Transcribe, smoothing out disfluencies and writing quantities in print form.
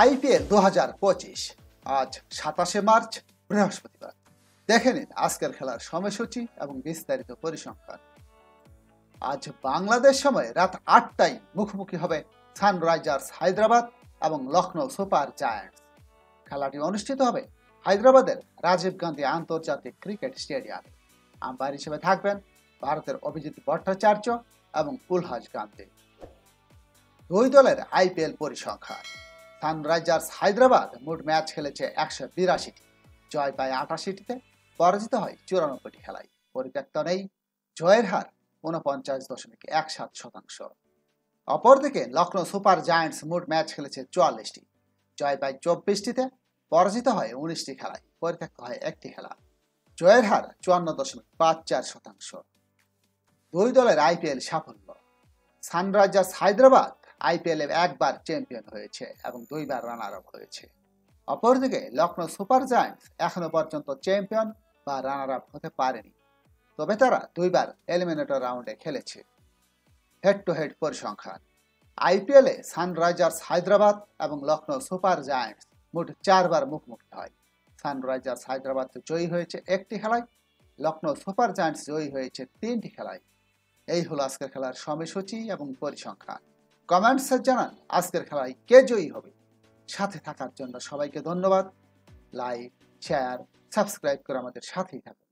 IPL 2025 আজ 27 March বৃহস্পতিবার। দেখে নিন আজকের খেলার সময়সূচি এবং বিস্তারিত পরিসংখ্যান। আজ বাংলাদেশ সময় রাত 8টায় মুখোমুখি হবে সানরাইজার্স হায়দ্রাবাদ এবং লখনৌ সুপার জায়ান্টস। খেলাটি অনুষ্ঠিত হবে হায়দ্রাবাদের রাজীব গান্ধী আন্তর্জাতিক ক্রিকেট স্টেডিয়ামে। আম্পায়ার হিসেবে থাকবেন ভারতের অভিজিৎ ভট্টাচার্য এবং কুলহাস গান্ধী। দুই দলের আইপিএল পরিসংখ্যান। সানরাইজার্স হায়দ্রাবাদ মোট ম্যাচ খেলেছে 182টি, জয় পায় 88টিতে, পরাজিত হয় 94টি খেলায়, পরিত্যক্ত নেই, জয়ের হার 49.17%। অপরদিকে লখনৌ সুপার জায়ান্টস মোট ম্যাচ খেলেছে 44টি, জয় পায় 24টিতে, পরাজিত হয় 19টি খেলায়, পরিত্যক্ত হয় একটি খেলা, জয়ের হার 54.54%। দুই দলের আইপিএল সাফল্য। সানরাইজার্স হায়দ্রাবাদ আইপিএল একবার চ্যাম্পিয়ন হয়েছে এবং দুইবার রানার আপ হয়েছে। অপরদিকে লখনৌ সুপার জায়ান্টস এখনো পর্যন্ত চ্যাম্পিয়ন বা রানার আপ হতে পারেনি, তবে তারা দুইবার এলিমিনেটর রাউন্ডে খেলেছে। হেড টু হেড পরিসংখ্যান। আইপিএলে সানরাইজার্স হায়দ্রাবাদ এবং লখনৌ সুপার জায়ান্টস মোট 4বার মুখোমুখি হয়। সানরাইজার্স হায়দ্রাবাদ জয়ী হয়েছে 1টি খেলায়, লখনৌ সুপার জায়ান্টস জয়ী হয়েছে 3টি খেলায়। এই হলো আজকের খেলার সময়সূচি এবং পরিসংখ্যান। কমেন্টসে জানান আজকের খেলায় কে জয়ী হবে। সাথে থাকার জন্য সবাইকে ধন্যবাদ। লাইক, শেয়ার, সাবস্ক্রাইব করে আমাদের সাথেই থাকুন।